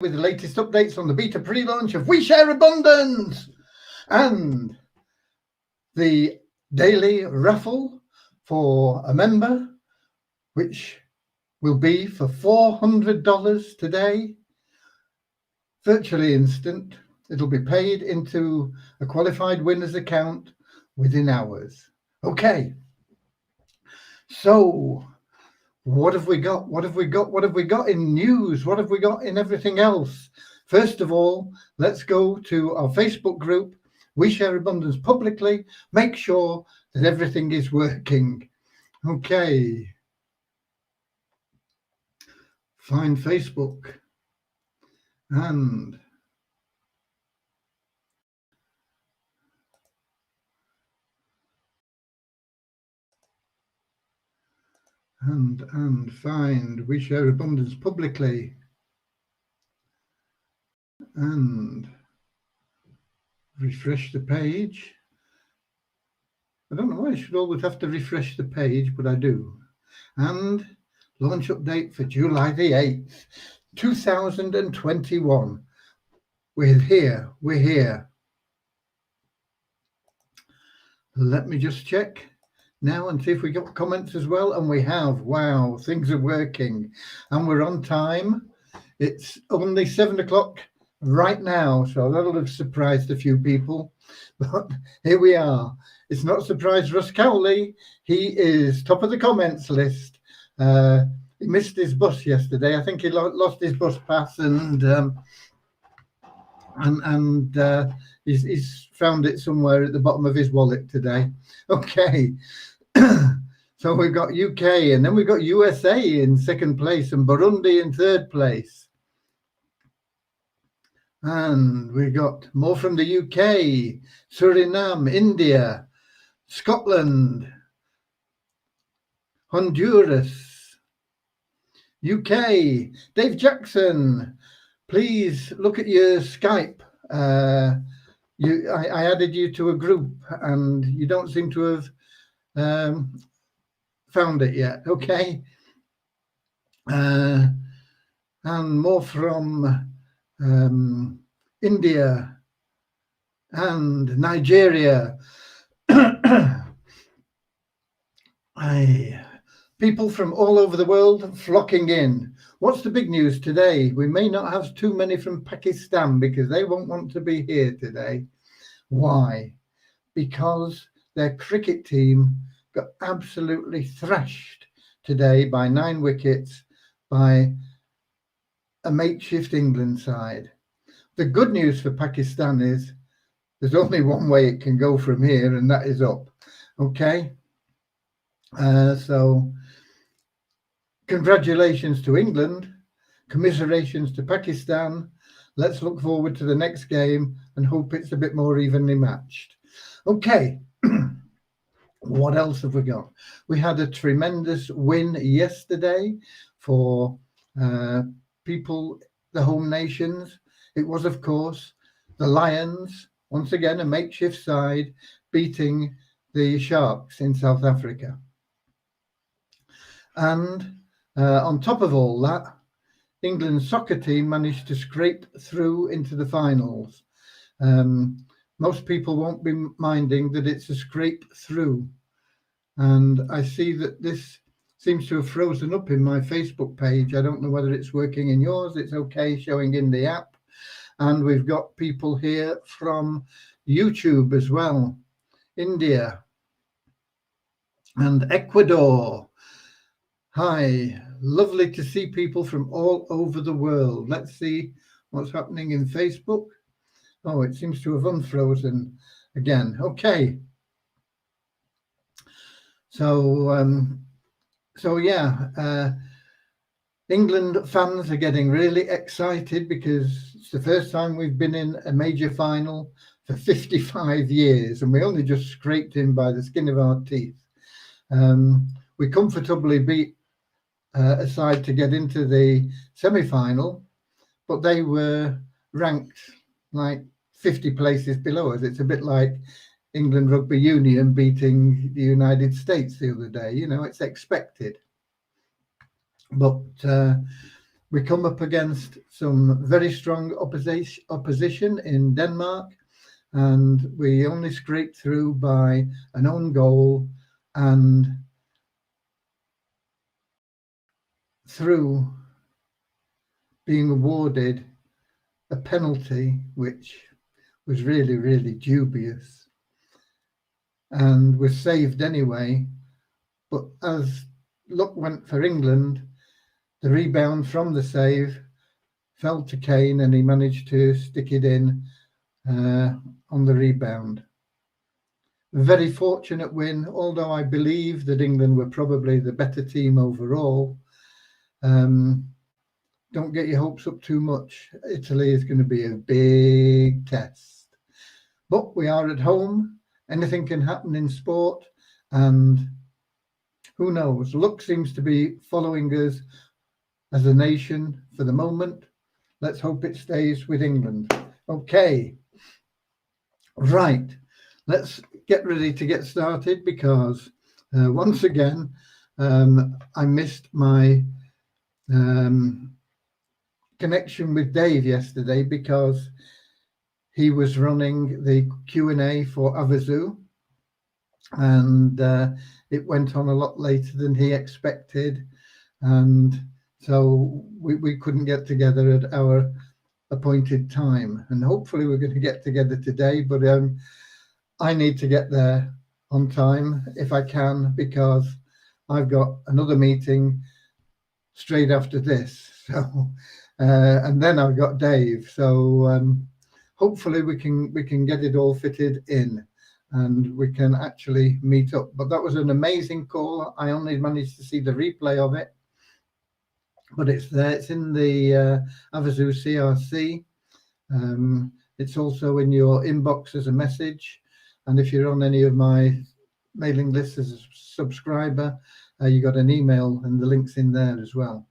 with the latest updates on the beta pre-launch of We Share Abundance and the daily raffle for a member, which will be for $400 today, virtually instant. It'll be paid into a qualified winner's account within hours. Okay, so what have we got? What have we got? What have we got in news? What have we got in everything else? First of all, let's go to our Facebook group, We Share Abundance Publicly. Make sure that everything is working. Okay. Find Facebook and find We Share Abundance Publicly and refresh the page. I don't know why I should always have to refresh the page, but I do. And launch update for July the 8th, 2021. We're here. We're here. Let me just check now and see if we got comments as well. And we have. Wow, things are working. And we're on time. It's only 7 o'clock right now, so that'll have surprised a few people. But here we are. It's not surprised Russ Cowley. He is top of the comments list. He missed his bus yesterday. I think he lost his bus pass and he's found it somewhere at the bottom of his wallet today. Okay. So we've got UK, and then we've got USA in second place and Burundi in third place. And we got more from the UK, Suriname, India, Scotland, Honduras, UK. Dave Jackson, please look at your Skype. I added you to a group and you don't seem to have found it yet. Okay. And more from India and Nigeria. People from all over the world flocking in. What's the big news today? We may not have too many from Pakistan because they won't want to be here today. Why? Because their cricket team got absolutely thrashed today by 9 wickets by a makeshift England side. The good news for Pakistan is there's only one way it can go from here, and that is up. Okay. So congratulations to England, commiserations to Pakistan. Let's look forward to the next game and hope it's a bit more evenly matched. Okay. What else have we got? We had a tremendous win yesterday for people, the home nations. It was, of course, the Lions, once again, a makeshift side, beating the Sharks in South Africa. And on top of all that, England's soccer team managed to scrape through into the finals. Most people won't be minding that it's a scrape through. And I see that this seems to have frozen up in my Facebook page. I don't know whether it's working in yours. It's okay, showing in the app. And we've got people here from YouTube as well. India and Ecuador. Hi, lovely to see people from all over the world. Let's see what's happening in Facebook. Oh, it seems to have unfrozen again. Okay. So yeah, England fans are getting really excited because it's the first time we've been in a major final for 55 years, and we only just scraped in by the skin of our teeth. We comfortably beat a side to get into the semi-final, but they were ranked like 50 places below us. It's a bit like England Rugby Union beating the United States the other day. You know, it's expected. But We come up against some very strong opposition in Denmark, and we only scraped through by an own goal and through being awarded a penalty which was really, really dubious, and was saved anyway. But as luck went for England, the rebound from the save fell to Kane, and he managed to stick it in on the rebound. Very fortunate win, although I believe that England were probably the better team overall. Don't get your hopes up too much. Italy is going to be a big test. But we are at home. Anything can happen in sport. And who knows? Luck seems to be following us as a nation for the moment. Let's hope it stays with England. Okay. Right. Let's get ready to get started, because once again, I missed my connection with Dave yesterday because he was running the Q&A for Avazu, and it went on a lot later than he expected, and so we couldn't get together at our appointed time. And hopefully we're going to get together today, but I need to get there on time if I can, because I've got another meeting straight after this. So and then I've got Dave. So hopefully we can get it all fitted in and we can actually meet up. But that was an amazing call. I only managed to see the replay of it, but it's there. It's in the Avazu CRC. It's also in your inbox as a message. And if you're on any of my mailing lists as a subscriber, you got an email and the link's in there as well.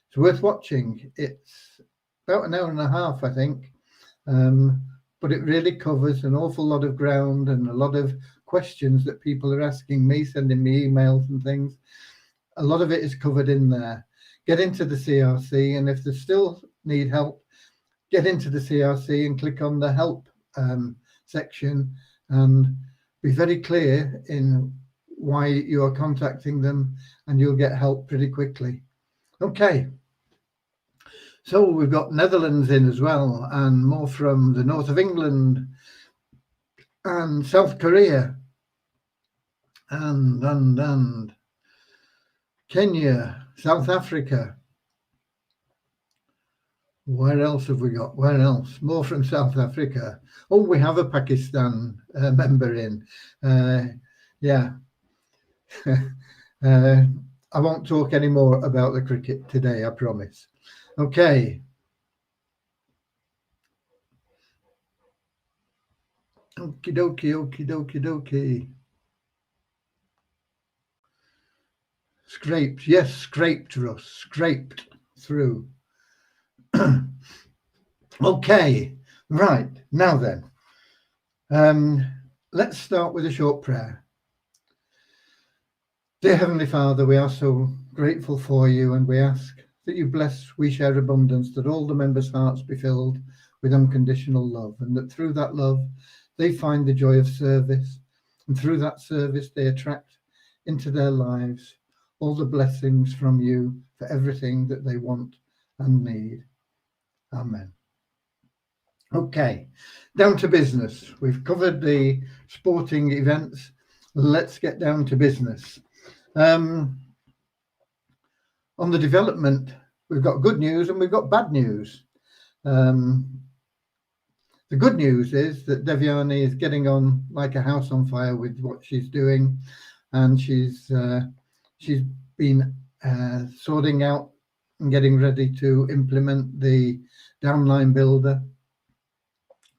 It's worth watching. It's about an hour and a half, I think. But it really covers an awful lot of ground and a lot of questions that people are asking me, sending me emails and things. A lot of it is covered in there. Get into the CRC, and if they still need help, get into the CRC and click on the help section and be very clear in why you are contacting them, and you'll get help pretty quickly. Okay. So we've got Netherlands in as well, and more from the north of England and South Korea and Kenya, South Africa. Where else have we got? Where else? More from South Africa. Oh, we have a Pakistan member in. Yeah. I won't talk any more about the cricket today, I promise. Okay. Okie dokie, okie dokie, dokie. Scraped, yes, scraped, Russ, scraped through. Okay, right, now then, let's start with a short prayer. Dear Heavenly Father, we are so grateful for you, and we ask that you bless We Share Abundance, that all the members' hearts be filled with unconditional love, and that through that love they find the joy of service, and through that service they attract into their lives all the blessings from you for everything that they want and need. Amen. Okay, down to business. We've covered the sporting events. Let's get down to business. On the development, we've got good news and we've got bad news. The good news is that Devyani is getting on like a house on fire with what she's doing, and she's been sorting out and getting ready to implement the downline builder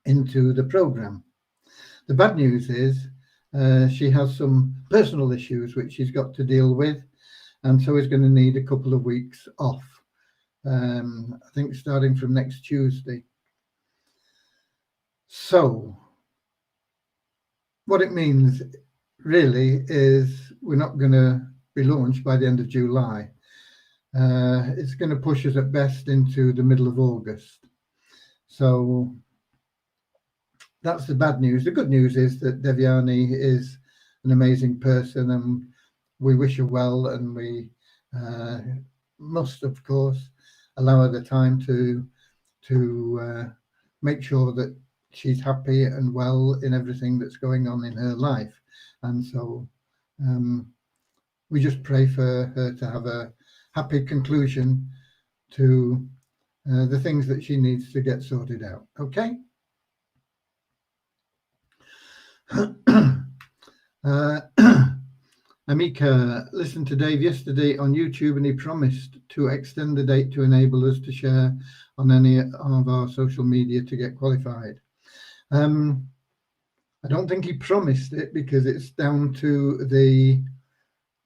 into the program. The bad news is she has some personal issues which she's got to deal with, and so is going to need a couple of weeks off. I think starting from next Tuesday. So what it means really is we're not going to be launched by the end of July. it's going to push us at best into the middle of August. So that's the bad news. The good news is that Devyani is an amazing person, and we wish her well, and we must, of course, allow her the time to make sure that she's happy and well in everything that's going on in her life. And so we just pray for her to have a happy conclusion to the things that she needs to get sorted out. Okay. Amika listened to Dave yesterday on YouTube, and he promised to extend the date to enable us to share on any of our social media to get qualified. I don't think he promised it because it's down to the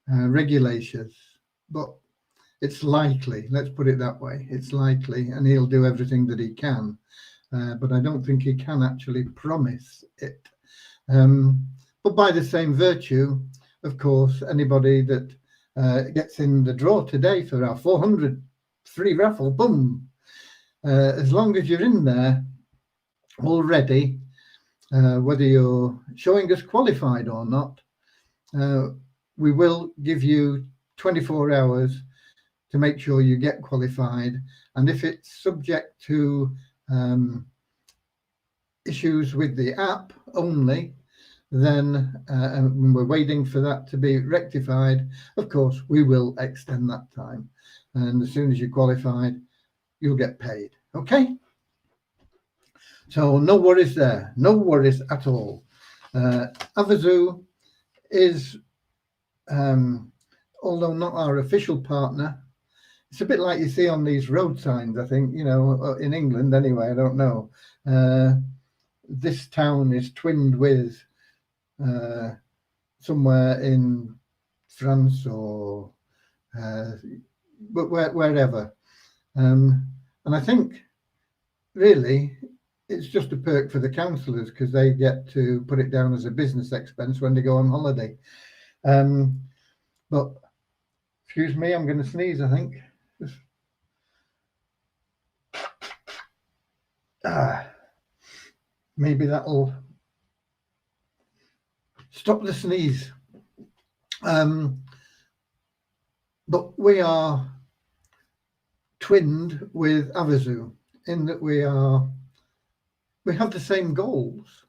regulations, but it's likely, let's put it that way, it's likely, and he'll do everything that he can, but I don't think he can actually promise it. But by the same virtue, of course, anybody that gets in the draw today for our 400 free raffle, boom, as long as you're in there already, whether you're showing us qualified or not, we will give you 24 hours to make sure you get qualified. And if it's subject to issues with the app only, then we're waiting for that to be rectified. Of course, we will extend that time. And as soon as you're qualified, you'll get paid. Okay? So no worries there. No worries at all. Havasu is, although not our official partner, it's a bit like you see on these road signs, I think, you know, in England anyway, I don't know. This town is twinned with somewhere in France or but wherever. And I think really it's just a perk for the councillors because they get to put it down as a business expense when they go on holiday. But excuse me, I'm going to sneeze, I think. Maybe that'll stop the sneeze. But we are twinned with Havasu in that we have the same goals.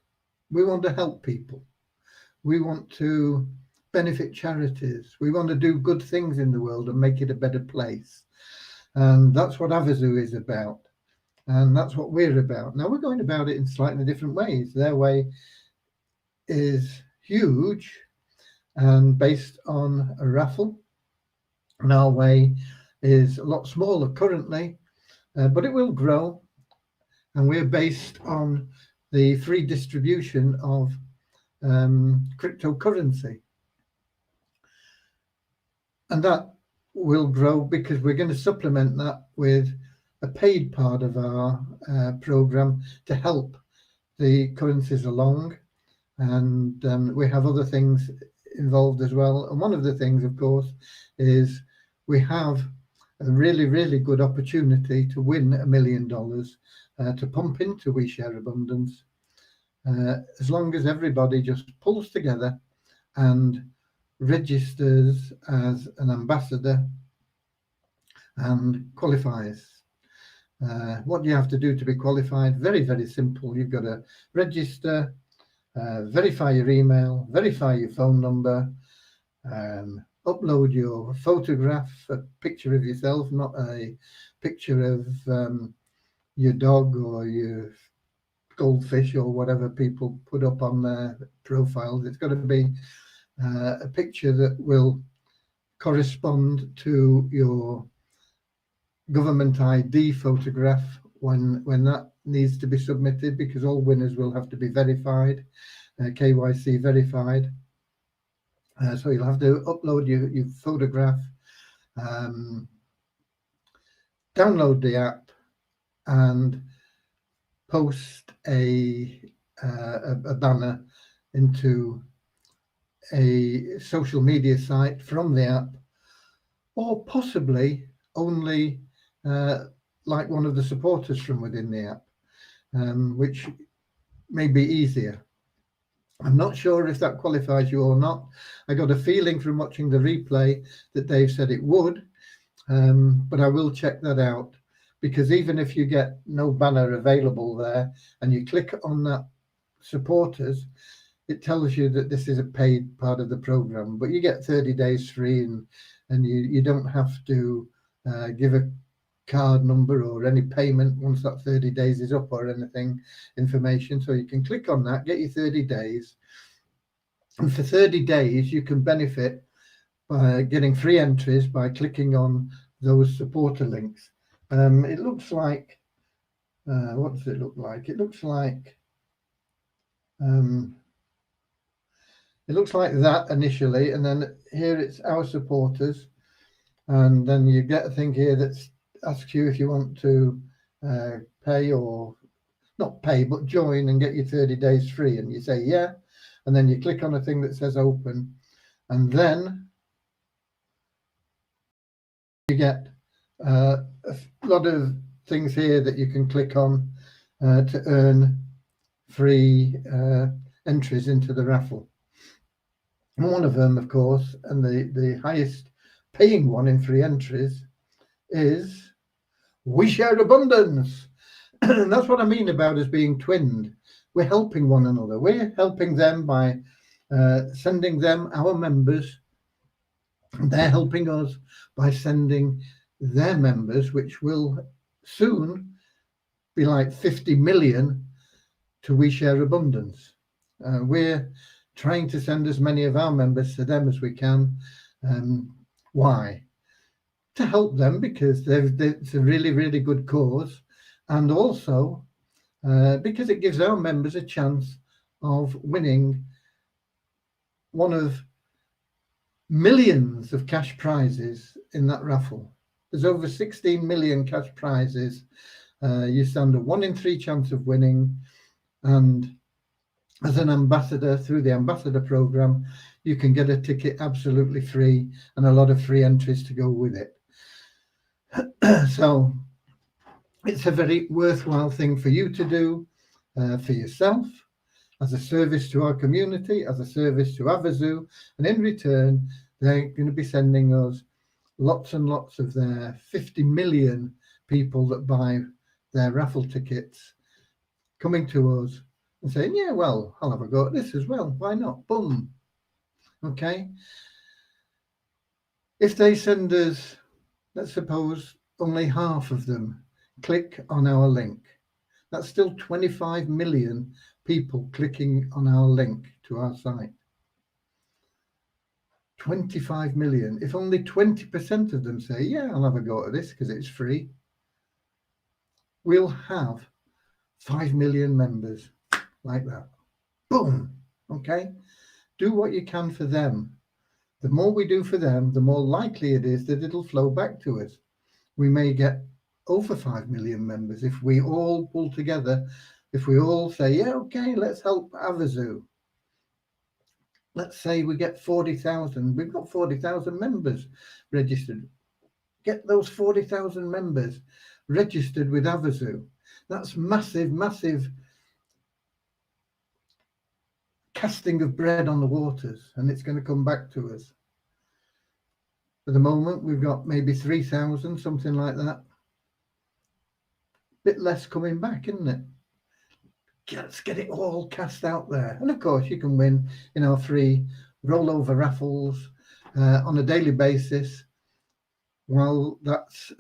We want to help people. We want to benefit charities. We want to do good things in the world and make it a better place. And that's what Havasu is about. And that's what we're about. Now, we're going about it in slightly different ways. Their way is huge and based on a raffle. And our way is a lot smaller currently, but it will grow. And we're based on the free distribution of cryptocurrency. And that will grow because we're going to supplement that with a paid part of our program to help the currencies along. And we have other things involved as well. And one of the things, of course, is we have a really, really good opportunity to win $1 million to pump into We Share Abundance, as long as everybody just pulls together and registers as an ambassador and qualifies. What do you have to do to be qualified? Very, very simple. You've got to register, verify your email, verify your phone number, upload your photograph, a picture of yourself, not a picture of your dog or your goldfish or whatever people put up on their profiles. It's got to be a picture that will correspond to your government ID photograph when that needs to be submitted, because all winners will have to be verified, KYC verified. So you'll have to upload your photograph, download the app, and post a banner into a social media site from the app, or possibly only like one of the supporters from within the app, which may be easier. I'm not sure if that qualifies you or not. I got a feeling from watching the replay that Dave said it would, but I will check that out, because even if you get no banner available there and you click on that supporters, it tells you that this is a paid part of the program, but you get 30 days free, and you don't have to give a card number or any payment once that 30 days is up or anything information. So you can click on that, get your 30 days, and for 30 days you can benefit by getting free entries by clicking on those supporter links. It looks like what does it look like? It looks like that initially, and then here it's our supporters, and then you get a thing here that asks you if you want to pay, or not pay, but join and get your 30 days free, and you say yeah, and then you click on a thing that says open, and then you get a lot of things here that you can click on to earn free entries into the raffle. And one of them, of course, and the highest paying one in free entries, is We Share Abundance. And that's what I mean about us being twinned. We're helping one another. We're helping them by sending them our members. They're helping us by sending their members, which will soon be like 50 million to We Share Abundance. We're trying to send as many of our members to them as we can. Why? To help them, because it's a really, really good cause, and also because it gives our members a chance of winning one of millions of cash prizes in that raffle. There's over 16 million cash prizes. You stand a 1 in 3 chance of winning, and as an ambassador through the ambassador program, you can get a ticket absolutely free and a lot of free entries to go with it. So it's a very worthwhile thing for you to do for yourself, as a service to our community, as a service to Avazu, and in return they're going to be sending us lots and lots of their 50 million people that buy their raffle tickets coming to us and saying, yeah, well, I'll have a go at this as well. Why not? Boom. Okay. If they send us, let's suppose only half of them click on our link, that's still 25 million people clicking on our link to our site. 25 million. If only 20% of them say, yeah, I'll have a go at this because it's free, we'll have 5 million members like that. Boom. Okay. Do what you can for them. The more we do for them, the more likely it is that it'll flow back to us. We may get over 5 million members if we all pull together, if we all say, yeah, okay, let's help Avazu. Let's say we get 40,000. We've got 40,000 members registered. Get those 40,000 members registered with Avazu. That's massive, massive casting of bread on the waters, and it's going to come back to us. At the moment, we've got maybe 3,000, something like that. Bit less coming back, isn't it? Let's get it all cast out there. And of course, you can win in our free rollover raffles on a daily basis while that's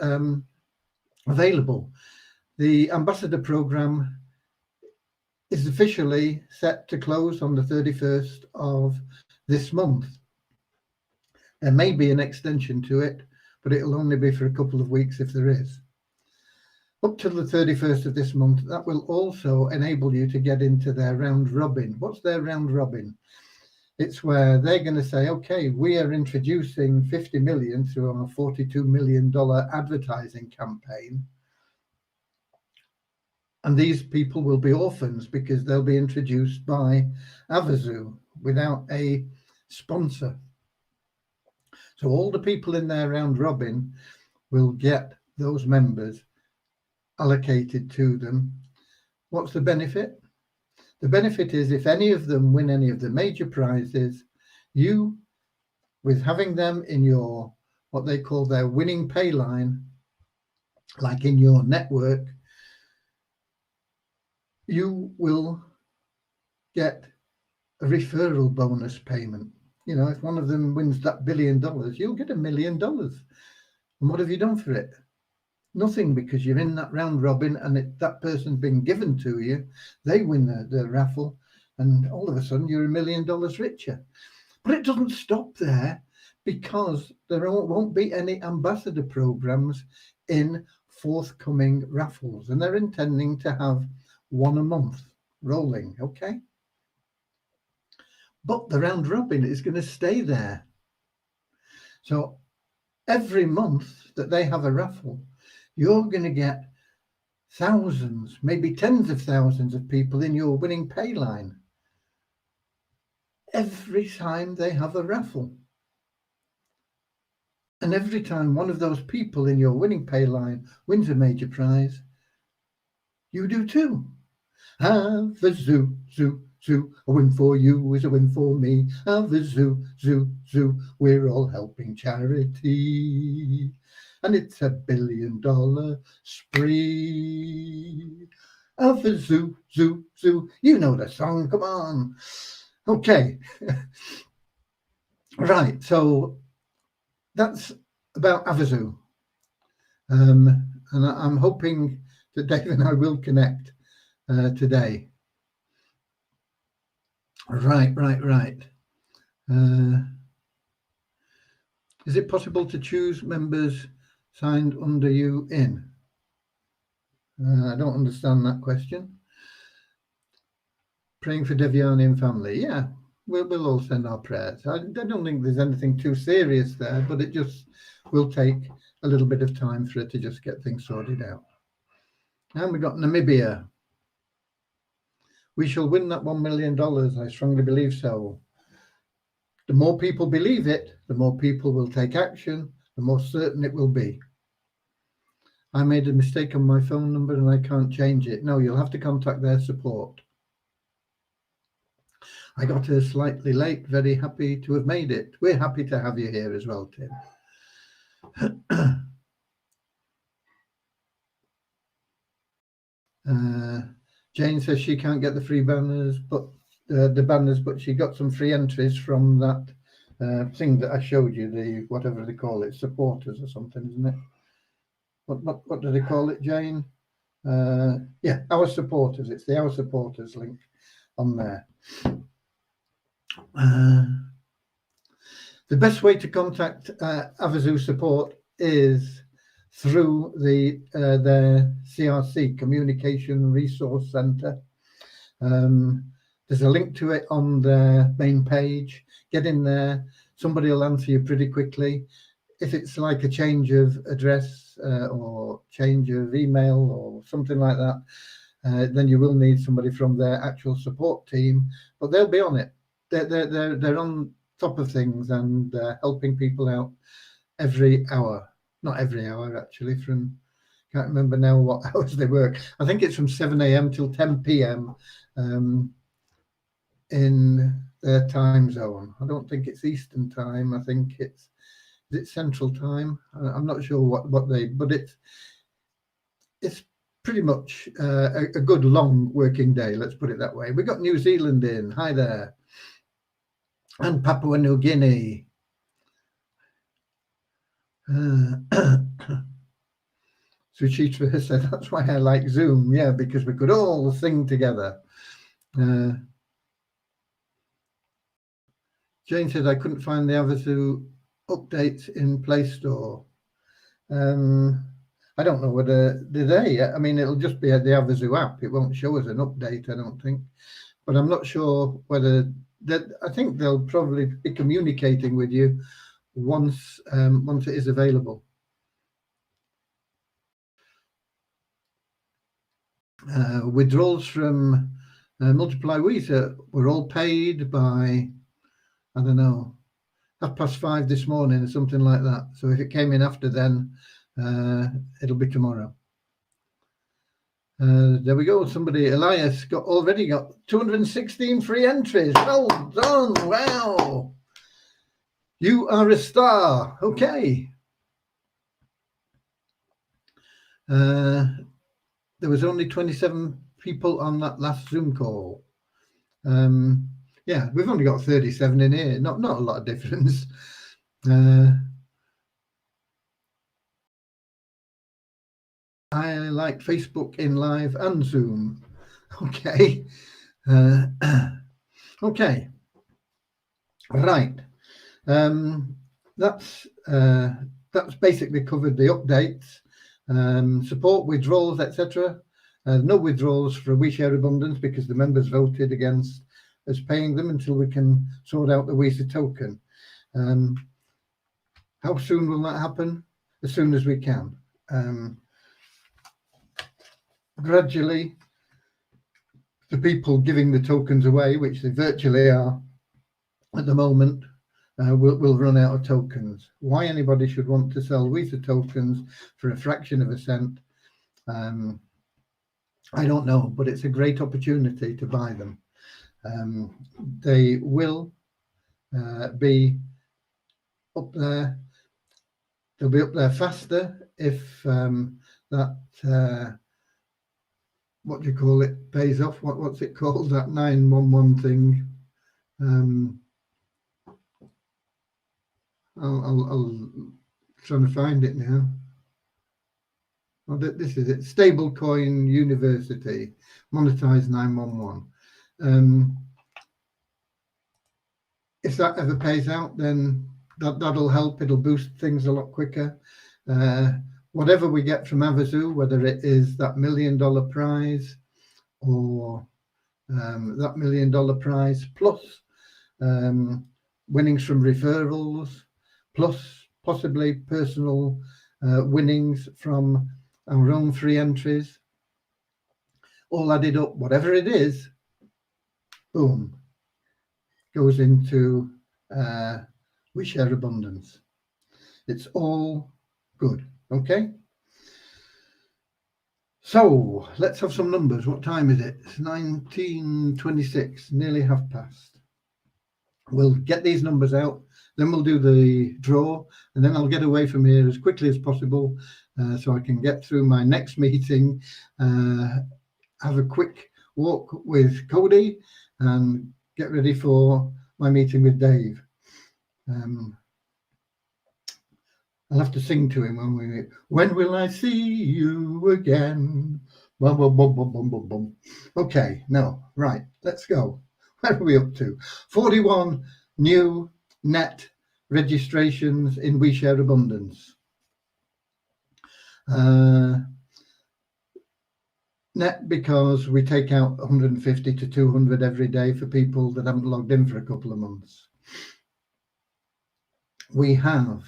available. The ambassador program is officially set to close on the 31st of this month. There may be an extension to it, but it'll only be for a couple of weeks if there is. Up till the 31st of this month, that will also enable you to get into their round robin. What's their round robin? It's where they're going to say, okay, we are introducing 50 million through our $42 million advertising campaign. And these people will be orphans because they'll be introduced by Avazu without a sponsor. So all the people in their round robin will get those members allocated to them. What's the benefit? The benefit is if any of them win any of the major prizes, you, with having them in your, what they call their winning pay line, like in your network, you will get a referral bonus payment. You know, if one of them wins that $1 billion, you'll get $1 million. And what have you done for it? Nothing, because you're in that round robin and that person's been given to you. They win the raffle and all of a sudden you're $1 million richer. But it doesn't stop there, because there won't be any ambassador programs in forthcoming raffles, and they're intending to have one a month rolling, okay? But the round robin is going to stay there. So every month that they have a raffle, you're going to get thousands, maybe tens of thousands of people in your winning pay line every time they have a raffle. And every time one of those people in your winning pay line wins a major prize, you do too. Have a zoo, zoo, zoo. A win for you is a win for me. Have a zoo, zoo, zoo. We're all helping charity. And it's $1 billion spree. Have a zoo, zoo, zoo. You know the song, come on. Okay. Right, so that's about Avazu. And I'm hoping that Dave and I will connect today. Right. Is it possible to choose members signed under you in? I don't understand that question. Praying for Devyani and family. Yeah, we'll all send our prayers. I don't think there's anything too serious there, but it just will take a little bit of time for it to just get things sorted out. And we got Namibia. We shall win that $1 million. I strongly believe so. The more people believe it, the more people will take action, the more certain it will be. I made a mistake on my phone number and I can't change it. No, you'll have to contact their support. I got here slightly late, very happy to have made it. We're happy to have you here as well, Tim. Jane says she can't get the free banners, but but she got some free entries from that thing that I showed you, the whatever they call it, supporters or something, isn't it? What do they call it, Jane? Yeah, our supporters. It's the our supporters link on there. The best way to contact Avazu support is through their CRC, Communication Resource Centre. There's a link to it on their main page. Get in there. Somebody will answer you pretty quickly. If it's like a change of address or change of email or something like that, then you will need somebody from their actual support team, but they'll be on it. They're on top of things and helping people out every hour. Not every hour, actually, can't remember now what hours they work. I think it's from 7 a.m. till 10 p.m. In their time zone. I don't think it's Eastern time. I think it's Central time. I'm not sure what they, but it's pretty much a good long working day. Let's put it that way. We got New Zealand in. Hi there. And Papua New Guinea. Suchitra said, that's why I like Zoom. Yeah, because we could all sing together. Jane said, I couldn't find the Avazu updates in Play Store. I don't know whether they. I mean, it'll just be the Avazu app. It won't show us an update, I don't think. But I'm not sure whether that. I think they'll probably be communicating with you once it is available. Withdrawals from Multiply Visa were all paid by, I don't know, 5:30 this morning or something like that. So if it came in after then, it'll be tomorrow. There we go. Somebody, Elias, already got 216 free entries. Well done. Wow. You are a star. Okay. There was only 27 people on that last Zoom call. Yeah, we've only got 37 in here. Not a lot of difference. I like Facebook in live and Zoom. Okay. Okay. Right. That's basically covered the updates, support, withdrawals, etc. No withdrawals for We Share Abundance because the members voted against us paying them until we can sort out the WISA token. How soon will that happen? As soon as we can. Gradually, the people giving the tokens away, which they virtually are at the moment, will run out of tokens. Why anybody should want to sell WISA tokens for a fraction of a cent, I don't know, but it's a great opportunity to buy them. They will be up there. They'll be up there faster if that what do you call it, pays off. What's it called, that 911 thing? I'll trying to find it now. Oh, this is it. Stablecoin University, monetize 911. If that ever pays out, then that'll help. It'll boost things a lot quicker. Whatever we get from Avazu, whether it is that $1 million prize or that $1 million prize plus winnings from referrals, plus possibly personal winnings from our own free entries, all added up, whatever it is, boom, goes into We Share Abundance. It's all good. Okay. So let's have some numbers. What time is it? It's 19:26, nearly half past. We'll get these numbers out, then we'll do the draw, and then I'll get away from here as quickly as possible so I can get through my next meeting, have a quick walk with Cody, and get ready for my meeting with Dave. I'll have to sing to him when will I see you again? Bum, bum, bum, bum, bum, bum, bum. Okay, no, right, let's go. Where are we up to? 41 new net registrations in We Share Abundance. Net because we take out 150 to 200 every day for people that haven't logged in for a couple of months. We have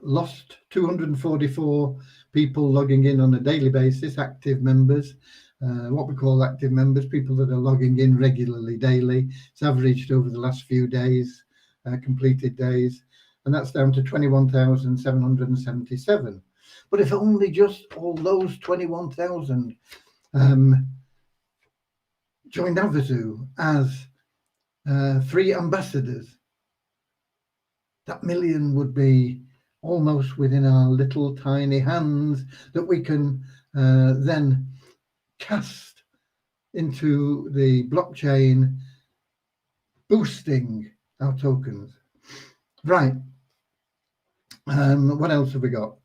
lost 244 people logging in on a daily basis, active members. What we call active members, people that are logging in regularly daily. It's averaged over the last few days, completed days, and that's down to 21,777. But if only just all those 21,000 joined Avazu as free ambassadors, that million would be almost within our little tiny hands that we can then cast into the blockchain, boosting our tokens. Right. What else have we got?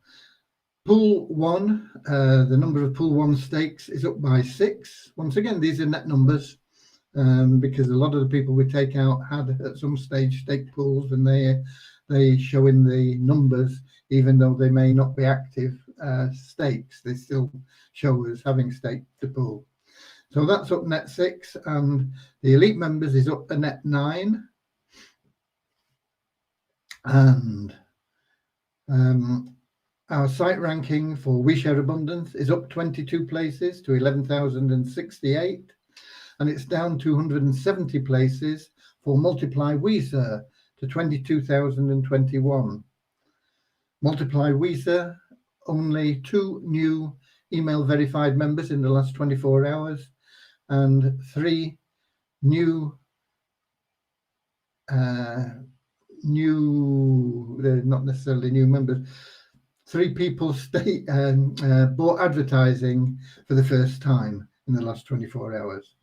Pool 1, the number of Pool 1 stakes is up by 6. Once again, these are net numbers because a lot of the people we take out had at some stage stake pools, and they show in the numbers, even though they may not be active stakes, they still show as having staked the pool. So that's up net 6, and the elite members is up a net 9. And our site ranking for We Share Abundance is up 22 places to 11,068, and it's down 270 places for Multiply WISA to 22,021. Multiply Visa, only 2 new email verified members in the last 24 hours, and 3 new, they're not necessarily new members, 3 people bought advertising for the first time in the last 24 hours.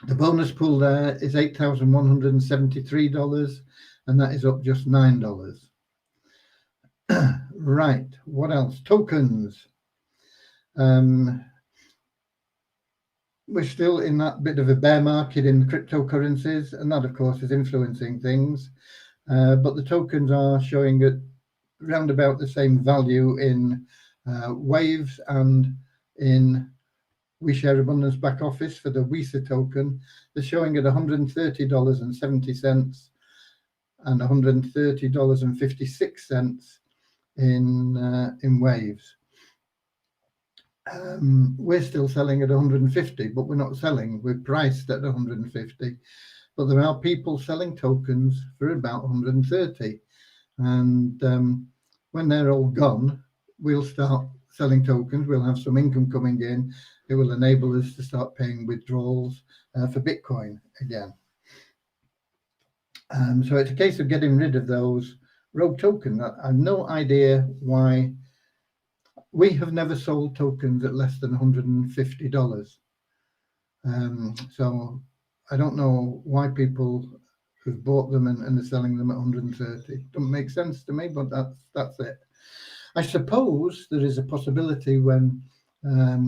The bonus pool there is $8,173, and that is up just $9. Right, what else? Tokens. We're still in that bit of a bear market in cryptocurrencies, and that, of course, is influencing things. But the tokens are showing at round about the same value in Waves and in WeShare Abundance back office for the WISA token. They're showing at $130.70 and $130.56 in Waves. We're still selling at 150, but we're not selling. We're priced at 150, but there are people selling tokens for about 130. And when they're all gone, we'll start selling tokens. We'll have some income coming in. It will enable us to start paying withdrawals for Bitcoin again. So it's a case of getting rid of those rogue tokens. I have no idea why. We have never sold tokens at less than $150. So I don't know why people who've bought them and are selling them at 130. Doesn't make sense to me, but that's it. I suppose there is a possibility when there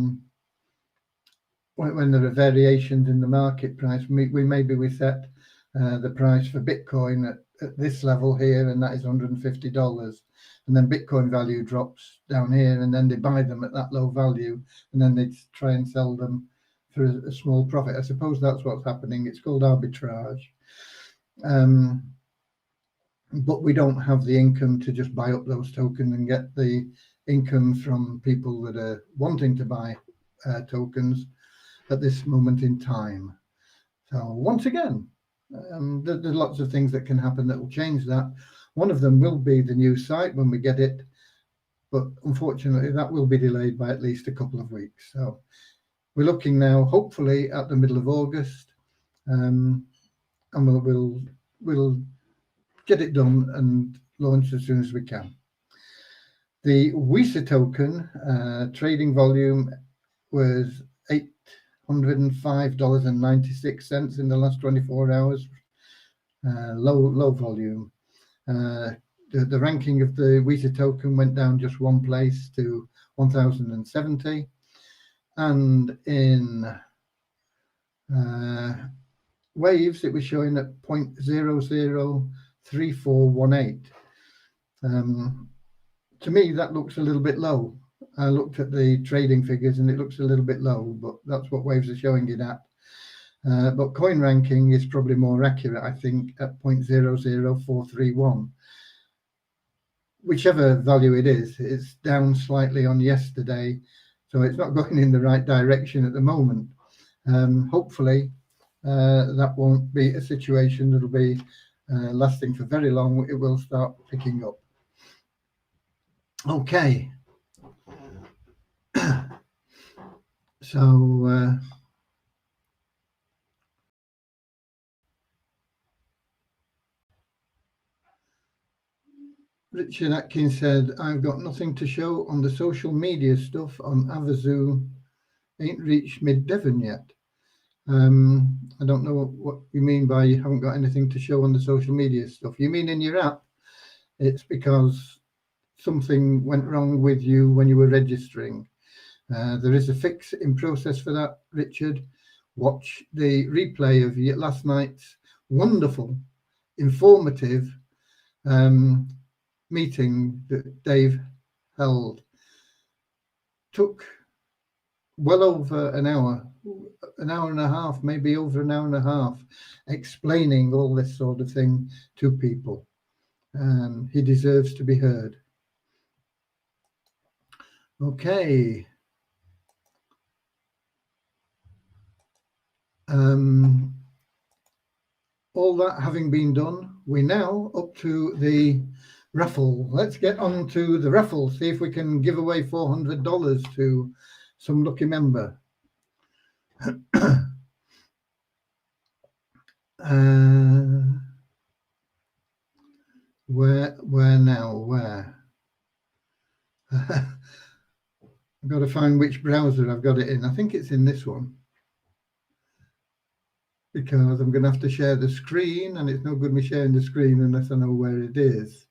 are variations in the market price, we set the price for Bitcoin at this level here, and that is $150. And then Bitcoin value drops down here, and then they buy them at that low value, and then they try and sell them for a small profit. I suppose that's what's happening. It's called arbitrage. But we don't have the income to just buy up those tokens and get the income from people that are wanting to buy tokens at this moment in time. So once again, there's lots of things that can happen that will change that. One of them will be the new site when we get it, but unfortunately that will be delayed by at least a couple of weeks. So we're looking now, hopefully, at the middle of August, and we'll get it done and launch as soon as we can. The WISA token trading volume was $805.96 in the last 24 hours. Low volume. The ranking of the WISA token went down just one place to 1,070, and in Waves it was showing at 0.003418. To me, that looks a little bit low. I looked at the trading figures and it looks a little bit low, but that's what Waves are showing it at. But coin ranking is probably more accurate, I think, at 0.00431. Whichever value it is, it's down slightly on yesterday, so it's not going in the right direction at the moment. Hopefully, that won't be a situation that'll be lasting for very long. It will start picking up. Okay. So Richard Atkins said, I've got nothing to show on the social media stuff on Avazu. Ain't reached mid-Devon yet. I don't know what you mean by you haven't got anything to show on the social media stuff. You mean in your app? It's because something went wrong with you when you were registering. There is a fix in process for that, Richard. Watch the replay of last night's wonderful, informative meeting that Dave held. Took well over an hour and a half, maybe over an hour and a half, explaining all this sort of thing to people. He deserves to be heard. Okay. All that having been done, we're now up to the raffle. Let's get on to the raffle, see if we can give away $400 to some lucky member. Where now? Where? I've got to find which browser I've got it in. I think it's in this one, because I'm going to have to share the screen, and it's no good me sharing the screen unless I know where it is.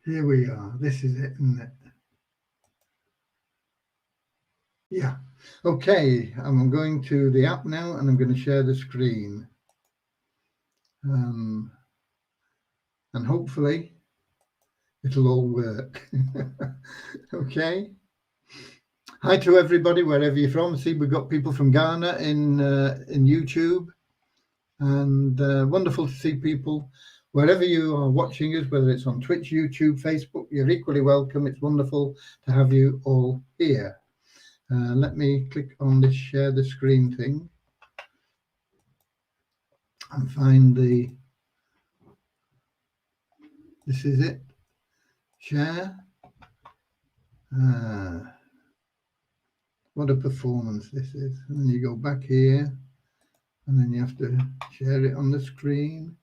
Here we are. This is it, isn't it? Yeah. Okay, I'm going to the app now, and I'm going to share the screen. And hopefully it'll all work. Okay. Hi to everybody, wherever you're from. See, we've got people from Ghana in YouTube, and wonderful to see people wherever you are watching us, whether it's on Twitch, YouTube, Facebook. You're equally welcome. It's wonderful to have you all here. Let me click on this share the screen thing and find this is it, share. What a performance this is. And then you go back here, and then you have to share it on the screen.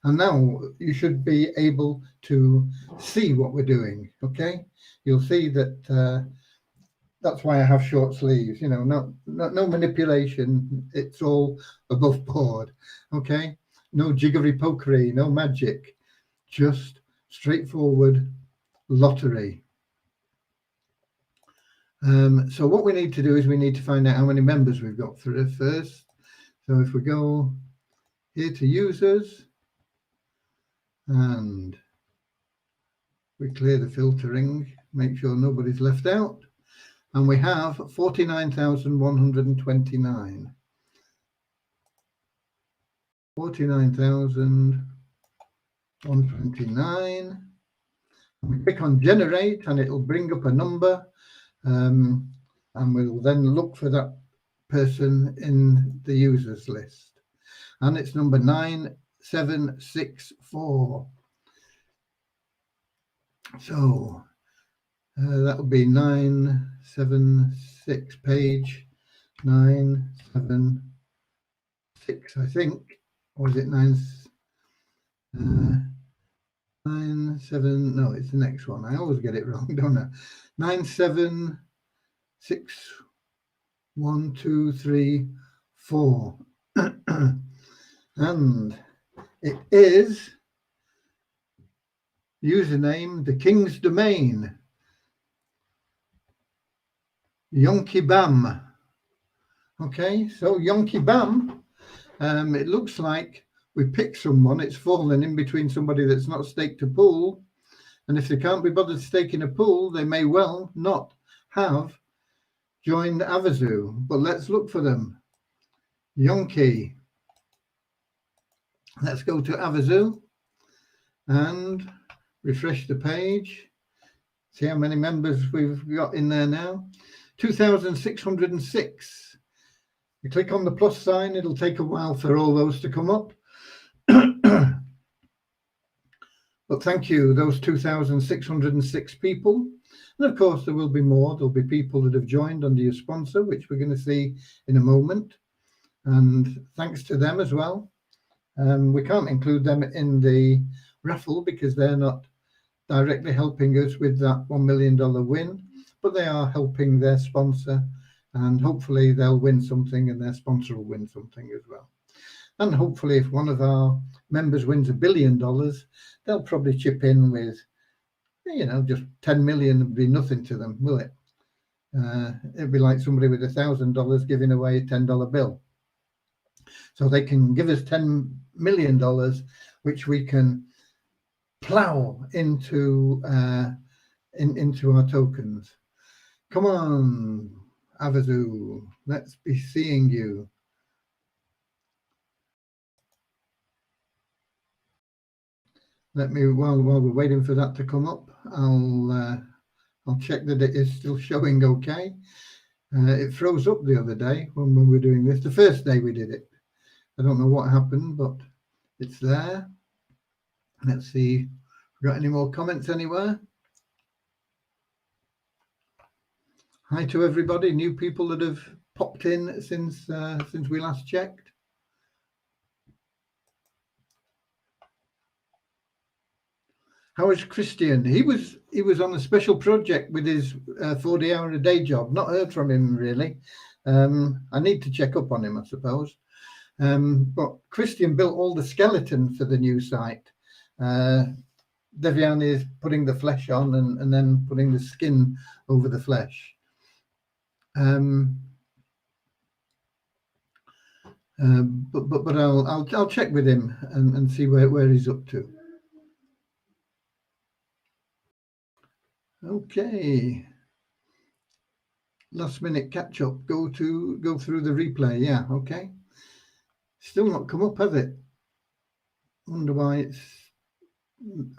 And now you should be able to see what we're doing, okay? You'll see that that's why I have short sleeves, you know, no manipulation. It's all above board, okay? No jiggery pokery, no magic, just straightforward lottery. So what we need to do is we need to find out how many members we've got for it first. So if we go here to users and we clear the filtering, make sure nobody's left out, and we have 49,129. 49,129. We click on generate and it'll bring up a number, and we'll then look for that person in the users list, and it's number 9764. So that'll be 976, page 976, I think, or is it 97? No, it's the next one. I always get it wrong, don't I? 976 1 2 3 4. And it is username the King's Domain, Yonky Bam. Okay, so Yonky Bam, it looks like we pick someone. It's fallen in between somebody that's not staked a pool, and if they can't be bothered staking a pool, they may well not have joined Avazu. But let's look for them. Yonky. Let's go to Avazu and refresh the page. See how many members we've got in there now. 2,606. You click on the plus sign, it'll take a while for all those to come up. But thank you, those 2,606 people. And of course, there will be more. There'll be people that have joined under your sponsor, which we're going to see in a moment. And thanks to them as well. We can't include them in the raffle because they're not directly helping us with that $1 million win, but they are helping their sponsor, and hopefully they'll win something and their sponsor will win something as well. And hopefully if one of our members wins $1 billion, they'll probably chip in with, you know, just 10 million would be nothing to them, will it? It'd be like somebody with $1,000 giving away a $10 bill. So they can give us $10 million, which we can plow into our tokens. Come on, Avazu, let's be seeing you. Let me, while we're waiting for that to come up, I'll check that it is still showing okay. It froze up the other day when we were doing this. The first day we did it. I don't know what happened, but it's there. Let's see if we've got any more comments anywhere. Hi to everybody, new people that have popped in since we last checked. How is Christian? He was on a special project with his 40-hour-a-day job. Not heard from him really. I need to check up on him, I suppose. But Christian built all the skeleton for the new site. Devian is putting the flesh on and then putting the skin over the flesh. But I'll check with him and see where he's up to. Okay. Last minute catch up. Go through the replay. Yeah. Okay. Still not come up, has it? Wonder why it's.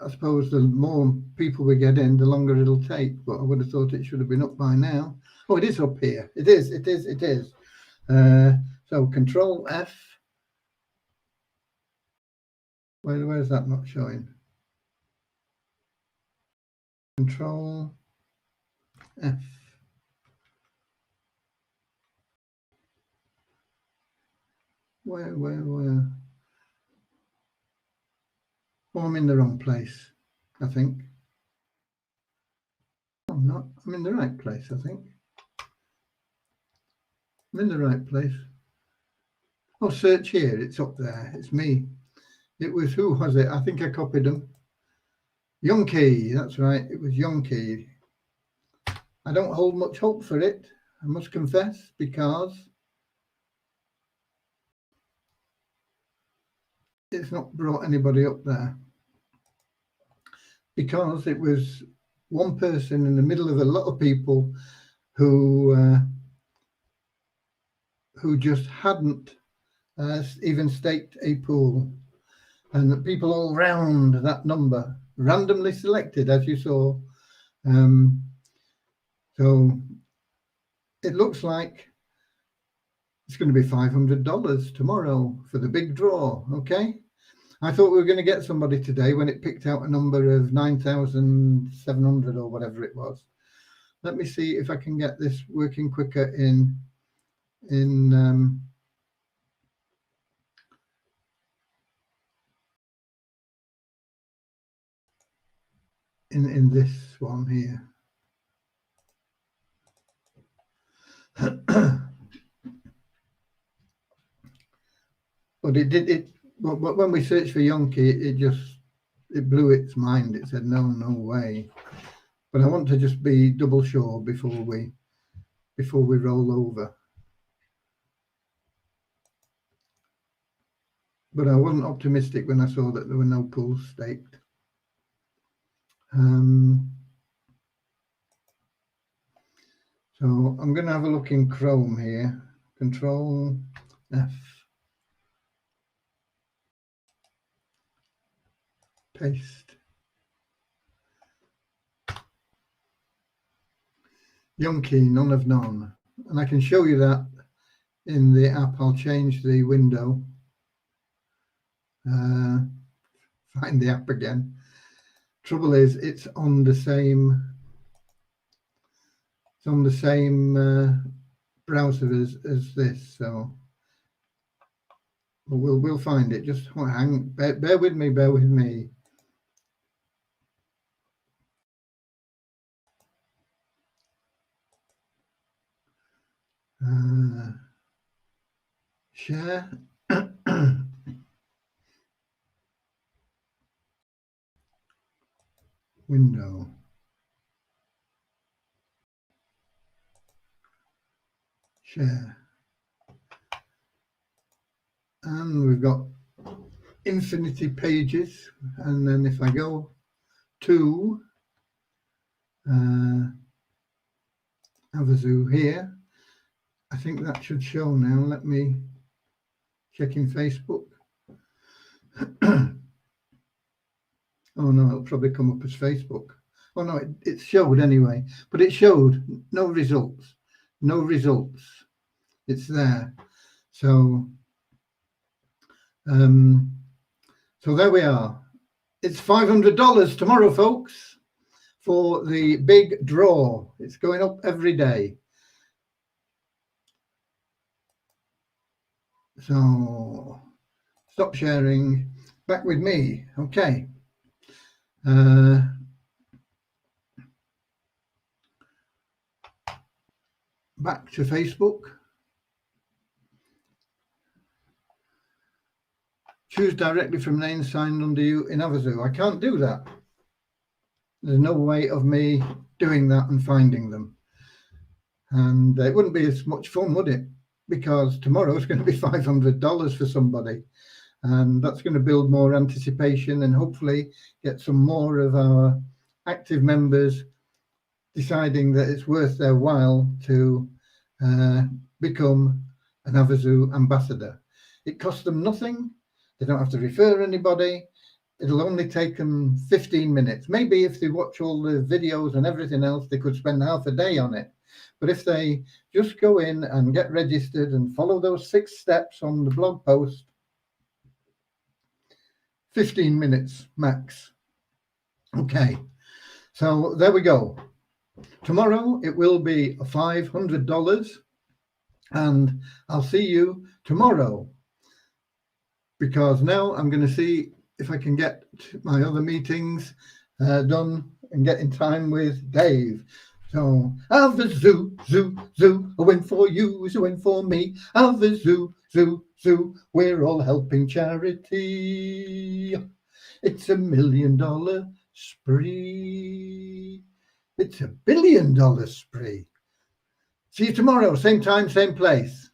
I suppose the more people we get in, the longer it'll take. But I would have thought it should have been up by now. Oh, it is up here. It is. So Control F. Where's that not showing? Control F. Where? Oh, I'm in the wrong place, I think. I'm not. I'm in the right place, I think. I'm in the right place. Oh, search here. It's up there. It's me. It was, who was it? I think I copied them. Yonki, that's right. It was Yonki. I don't hold much hope for it, I must confess, because it's not brought anybody up there. Because it was one person in the middle of a lot of people who just hadn't even staked a pool, and the people all round that number, randomly selected, as you saw. So it looks like it's going to be $500 tomorrow for the big draw. Okay. I thought we were going to get somebody today when it picked out a number of 9,700 or whatever it was. Let me see if I can get this working quicker in this one here. But but when we searched for Yonki, it blew its mind. It said no way. But I want to just be double sure before we roll over. But I wasn't optimistic when I saw that there were no pools staked. So I'm going to have a look in Chrome here. Control F. Paste. Yonki, none of none. And I can show you that in the app. I'll change the window. Find the app again. Trouble is, it's on the same browser as this, so we'll find it. Just bear with me. Share. Window. Share. And we've got infinity pages. And then if I go to Havasu here, I think that should show now. Let me check in Facebook. Oh no, it'll probably come up as Facebook. Oh no, it showed anyway, but it showed no results. no results. It's there. So so there we are. It's $500 tomorrow, folks, for the big draw. It's going up every day. So stop sharing. Back with me. Okay. Back to Facebook. Choose directly from names signed under you in Havasu. I can't do that. There's no way of me doing that and finding them. And it wouldn't be as much fun, would it? Because tomorrow is going to be $500 for somebody. And that's going to build more anticipation and hopefully get some more of our active members deciding that it's worth their while to become an Havasu ambassador. It costs them nothing. They don't have to refer anybody. It'll only take them 15 minutes. Maybe if they watch all the videos and everything else, they could spend half a day on it. But if they just go in and get registered and follow those 6 steps on the blog post, 15 minutes max. Okay, so there we go. Tomorrow it will be $500, and I'll see you tomorrow, because now I'm going to see if I can get my other meetings done and get in time with Dave. So, Havasu, zoo, zoo, a win for you is a win for me. Havasu, zoo, zoo, we're all helping charity. It's $1 million spree. It's $1 billion spree. See you tomorrow, same time, same place.